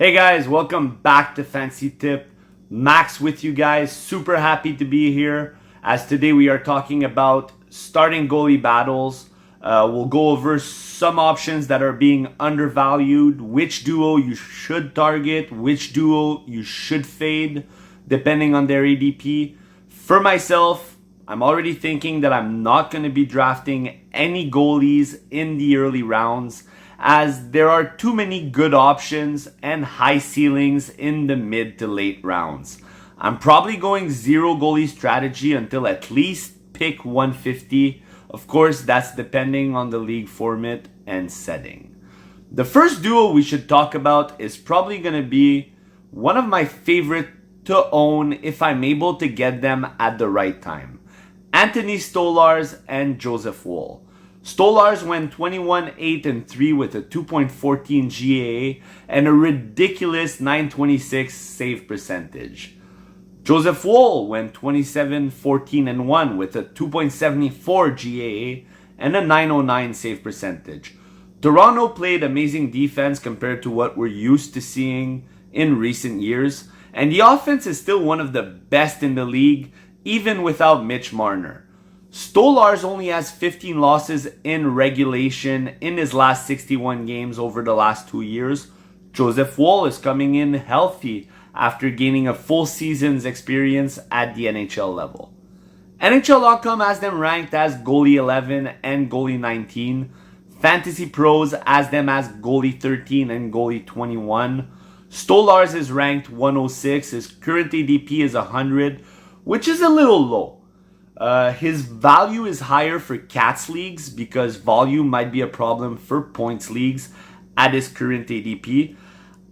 Hey guys, welcome back to Fancy Tip. Max with you guys. Super happy to be here as today we are talking about starting goalie battles. We'll go over some options that are being undervalued, which duo you should target, which duo you should fade, depending on their ADP. For myself, I'm already thinking that I'm not going to be drafting any goalies in the early rounds, as there are too many good options and high ceilings in the mid to late rounds. I'm probably going zero goalie strategy until at least pick 150. Of course, that's depending on the league format and setting. The first duo we should talk about is probably going to be one of my favorite to own if I'm able to get them at the right time. Anthony Stolarz and Joseph Woll. Stolarz went 21-8-3 with a 2.14 GAA and a ridiculous 926 save percentage. Joseph Woll went 27-14-1 with a 2.74 GAA and a 909 save percentage. Toronto played amazing defense compared to what we're used to seeing in recent years, and the offense is still one of the best in the league, even without Mitch Marner. Stolarz only has 15 losses in regulation in his last 61 games over the last 2 years. Joseph Woll is coming in healthy after gaining a full season's experience at the NHL level. NHL.com has them ranked as goalie 11 and goalie 19. Fantasy Pros has them as goalie 13 and goalie 21. Stolarz is ranked 106. His current ADP is 100, which is a little low. His value is higher for Cats leagues because volume might be a problem for points leagues at his current ADP.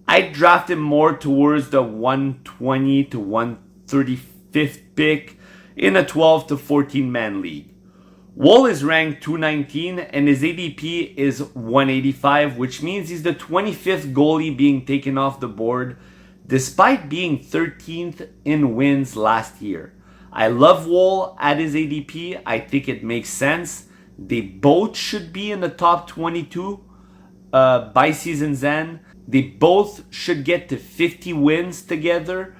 I draft him more towards the 120 to 135th pick in a 12 to 14 man league. Woll is ranked 219 and his ADP is 185, which means he's the 25th goalie being taken off the board despite being 13th in wins last year. I love Woll at his ADP. I think it makes sense. They both should be in the top 22 by season's end. They both should get to 50 wins together.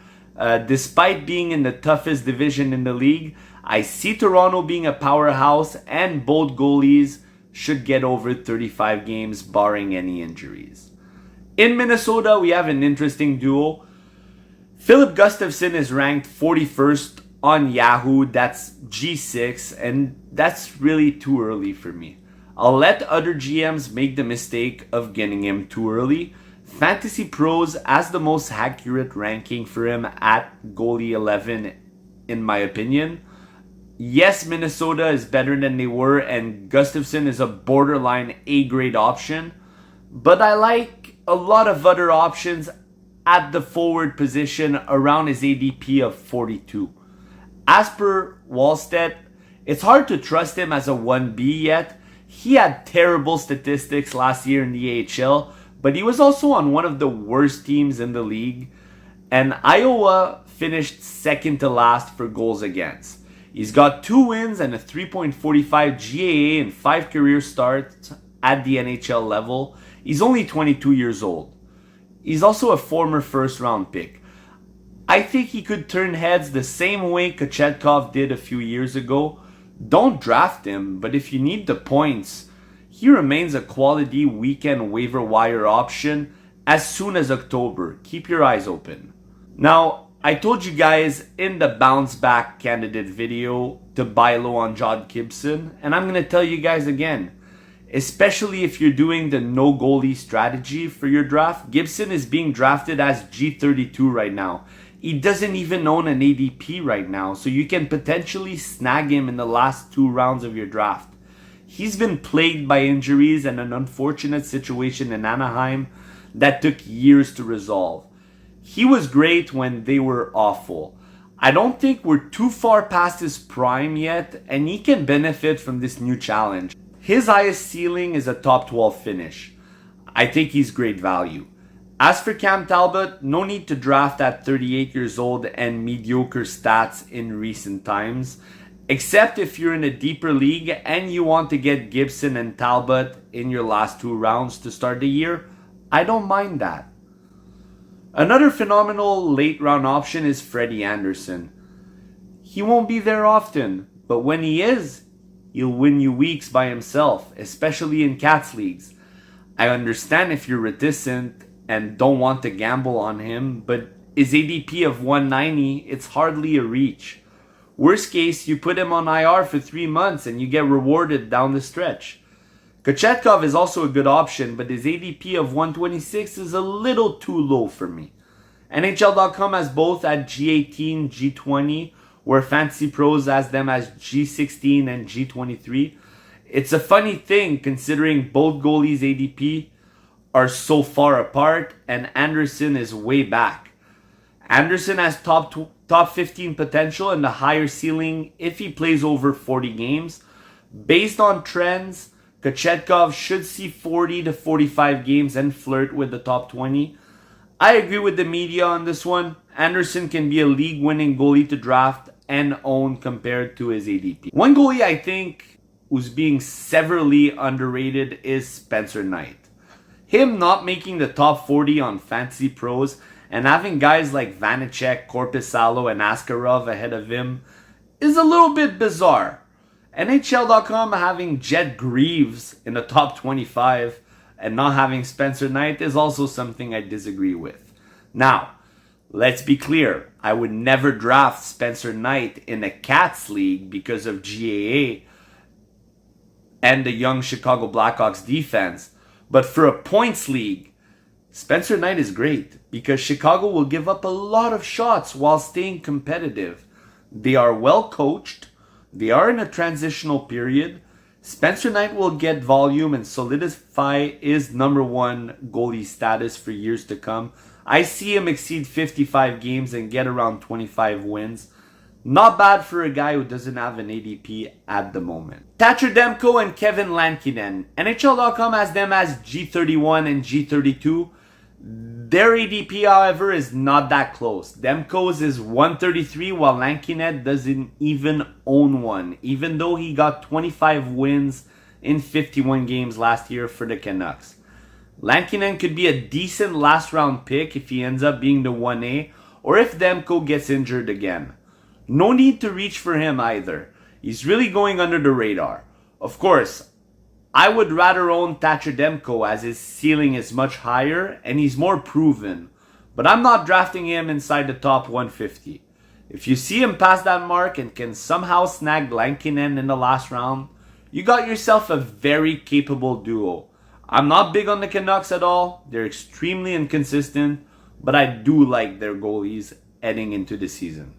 Despite being in the toughest division in the league, I see Toronto being a powerhouse, and both goalies should get over 35 games barring any injuries. In Minnesota, we have an interesting duo. Philip Gustafson is ranked 41st on Yahoo. That's G6, and that's really too early for me. I'll let other GMs make the mistake of getting him too early. Fantasy Pros has the most accurate ranking for him at goalie 11, in my opinion. Yes, Minnesota is better than they were, and Gustafson is a borderline A-grade option, but I like a lot of other options at the forward position around his ADP of 42. As per Wallstedt, it's hard to trust him as a 1B yet. He had terrible statistics last year in the AHL, but he was also on one of the worst teams in the league, and Iowa finished second to last for goals against. He's got 2 wins and a 3.45 GAA in 5 career starts at the NHL level. He's only 22 years old. He's also a former first round pick. I think he could turn heads the same way Kochetkov did a few years ago. Don't draft him, but if you need the points, he remains a quality weekend waiver wire option as soon as October. Keep your eyes open. Now, I told you guys in the bounce back candidate video to buy low on John Gibson, and I'm going to tell you guys again. Especially if you're doing the no goalie strategy for your draft, Gibson is being drafted as G32 right now. He doesn't even own an ADP right now, so you can potentially snag him in the last 2 rounds of your draft. He's been plagued by injuries and an unfortunate situation in Anaheim that took years to resolve. He was great when they were awful. I don't think we're too far past his prime yet, and he can benefit from this new challenge. His highest ceiling is a top 12 finish. I think he's great value. As for Cam Talbot, no need to draft at 38 years old and mediocre stats in recent times, except if you're in a deeper league and you want to get Gibson and Talbot in your last 2 rounds to start the year. I don't mind that. Another phenomenal late round option is Freddie Anderson. He won't be there often, but when he is, he'll win you weeks by himself, especially in Cats leagues. I understand if you're reticent and don't want to gamble on him, but his ADP of 190, it's hardly a reach. Worst case, you put him on IR for 3 months and you get rewarded down the stretch. Kochetkov is also a good option, but his ADP of 126 is a little too low for me. NHL.com has both at G18, G20, where Fantasy Pros has them as G16 and G23. It's a funny thing considering both goalies' ADP are so far apart and Anderson is way back. Anderson has top 15 potential and the higher ceiling if he plays over 40 games. Based on trends, Kochetkov should see 40 to 45 games and flirt with the top 20. I agree with the media on this one. Anderson can be a league-winning goalie to draft and own compared to his ADP. One goalie I think who's being severely underrated is Spencer Knight. Him not making the top 40 on Fantasy Pros and having guys like Vanacek, Korpisalo, and Askarov ahead of him is a little bit bizarre. NHL.com having Jet Greaves in the top 25 and not having Spencer Knight is also something I disagree with. Now, let's be clear. I would never draft Spencer Knight in a Cats league because of GAA and the young Chicago Blackhawks defense. But for a points league, Spencer Knight is great because Chicago will give up a lot of shots while staying competitive. They are well coached. They are in a transitional period. Spencer Knight will get volume and solidify his number one goalie status for years to come. I see him exceed 55 games and get around 25 wins. Not bad for a guy who doesn't have an ADP at the moment. Thatcher Demko and Kevin Lankinen. NHL.com has them as G31 and G32. Their ADP, however, is not that close. Demko's is 133 while Lankinen doesn't even own one, even though he got 25 wins in 51 games last year for the Canucks. Lankinen could be a decent last round pick if he ends up being the 1A or if Demko gets injured again. No need to reach for him either. He's really going under the radar. Of course, I would rather own Thatcher Demko as his ceiling is much higher and he's more proven, but I'm not drafting him inside the top 150. If you see him past that mark and can somehow snag Lankinen in the last round, you got yourself a very capable duo. I'm not big on the Canucks at all. They're extremely inconsistent, but I do like their goalies heading into the season.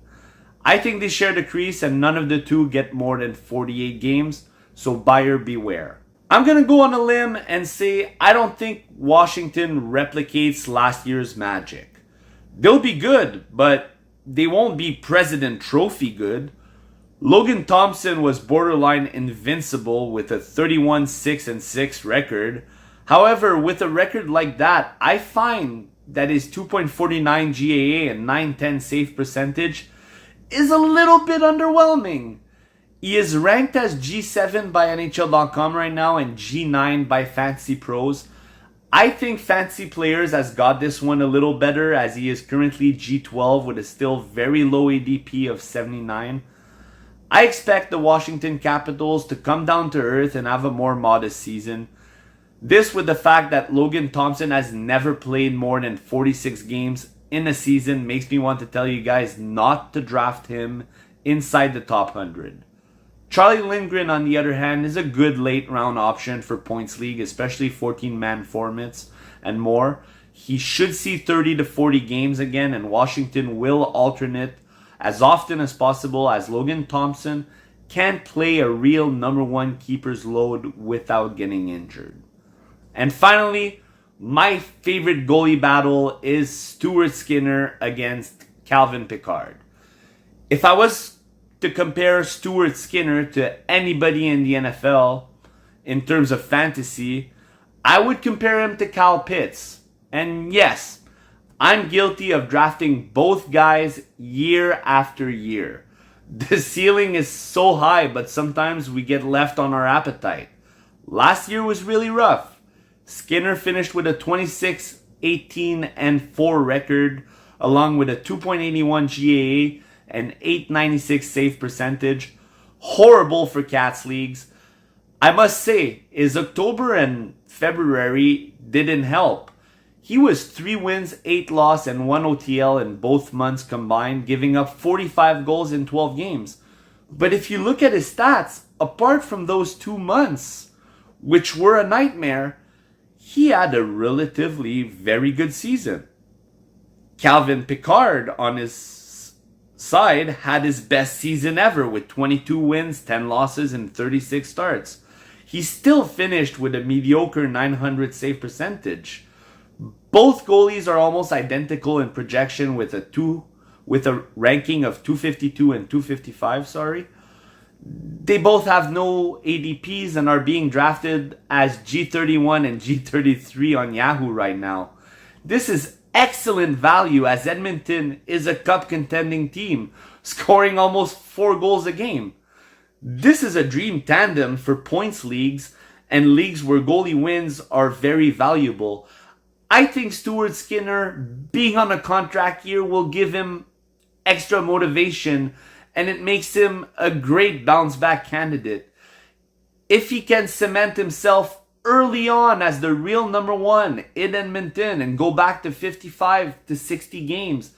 I think they share the crease and none of the two get more than 48 games, so buyer beware. I'm going to go on a limb and say I don't think Washington replicates last year's magic. They'll be good, but they won't be President Trophy good. Logan Thompson was borderline invincible with a 31-6-6 record. However, with a record like that, I find that his 2.49 GAA and 910 save percentage is a little bit underwhelming. He is ranked as G7 by NHL.com right now and G9 by Fantasy Pros. I think Fantasy Players has got this one a little better as he is currently G12 with a still very low ADP of 79. I expect the Washington Capitals to come down to earth and have a more modest season. This with the fact that Logan Thompson has never played more than 46 games in a season makes me want to tell you guys not to draft him inside the top 100. Charlie Lindgren, on the other hand, is a good late round option for points league, especially 14-man formats and more. He should see 30 to 40 games again, and Washington will alternate as often as possible as Logan Thompson can't play a real number one keeper's load without getting injured. And finally, my favorite goalie battle is Stuart Skinner against Calvin Pickard. If I was to compare Stuart Skinner to anybody in the NFL in terms of fantasy, I would compare him to Kyle Pitts. And yes, I'm guilty of drafting both guys year after year. The ceiling is so high, but sometimes we get left on our appetite. Last year was really rough. Skinner finished with a 26 18-4 record, along with a 2.81 GAA and 896 save percentage. Horrible for Cats leagues. I must say, his October and February didn't help. He was 3 wins, 8 losses, and 1 OTL in both months combined, giving up 45 goals in 12 games. But if you look at his stats, apart from those 2 months, which were a nightmare, he had a relatively very good season. Calvin Pickard, on his side, had his best season ever with 22 wins, 10 losses, and 36 starts. He still finished with a mediocre 900 save percentage. Both goalies are almost identical in projection with a ranking of 252 and 255, They both have no ADPs and are being drafted as G31 and G33 on Yahoo right now. This is excellent value as Edmonton is a cup contending team, scoring almost 4 goals a game. This is a dream tandem for points leagues and leagues where goalie wins are very valuable. I think Stuart Skinner, being on a contract year, will give him extra motivation, and it makes him a great bounce back candidate. If he can cement himself early on as the real number one in Edmonton and go back to 55 to 60 games,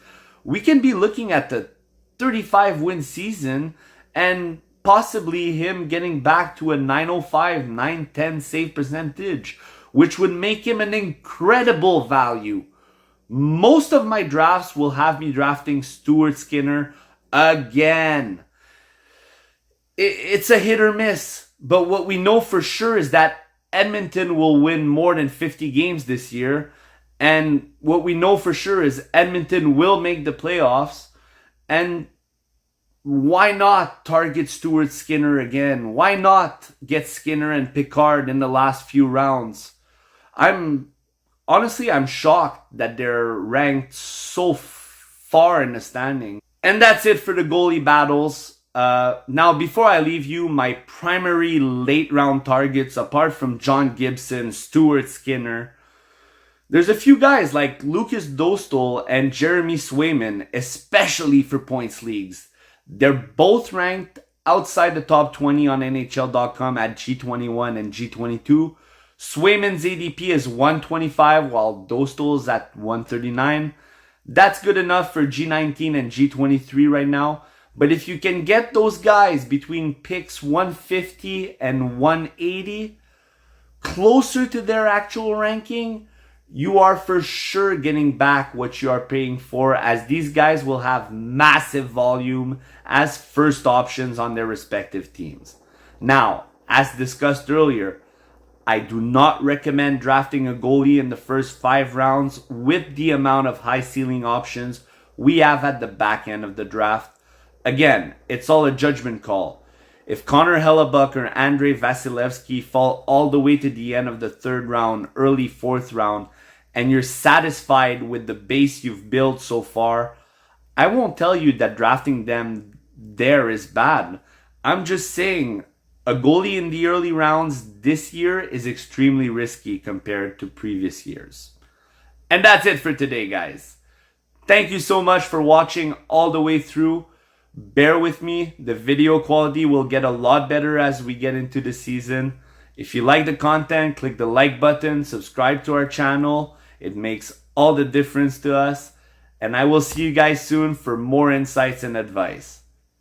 we can be looking at the 35 win season and possibly him getting back to a 905, 910 save percentage, which would make him an incredible value. Most of my drafts will have me drafting Stuart Skinner again. It's a hit or miss, but what we know for sure is that Edmonton will win more than 50 games this year, and what we know for sure is Edmonton will make the playoffs, and why not target Stuart Skinner again? Why not get Skinner and Pickard in the last few rounds? I'm shocked that they're ranked so far in the standing. And that's it for the goalie battles. Now, before I leave you, my primary late round targets, apart from John Gibson, Stuart Skinner, there's a few guys like Lucas Dostal and Jeremy Swayman, especially for points leagues. They're both ranked outside the top 20 on NHL.com at G21 and G22. Swayman's ADP is 125 while Dostal's at 139. That's good enough for G19 and G23 right now. But if you can get those guys between picks 150 and 180, closer to their actual ranking, you are for sure getting back what you are paying for, as these guys will have massive volume as first options on their respective teams. Now, as discussed earlier, I do not recommend drafting a goalie in the first 5 rounds with the amount of high ceiling options we have at the back end of the draft. Again, it's all a judgment call. If Connor Hellebuck or Andrei Vasilevsky fall all the way to the end of the 3rd round, early 4th round, and you're satisfied with the base you've built so far, I won't tell you that drafting them there is bad. I'm just saying a goalie in the early rounds this year is extremely risky compared to previous years. And that's it for today, guys. Thank you so much for watching all the way through. Bear with me, the video quality will get a lot better as we get into the season. If you like the content, click the like button, subscribe to our channel. It makes all the difference to us. And I will see you guys soon for more insights and advice.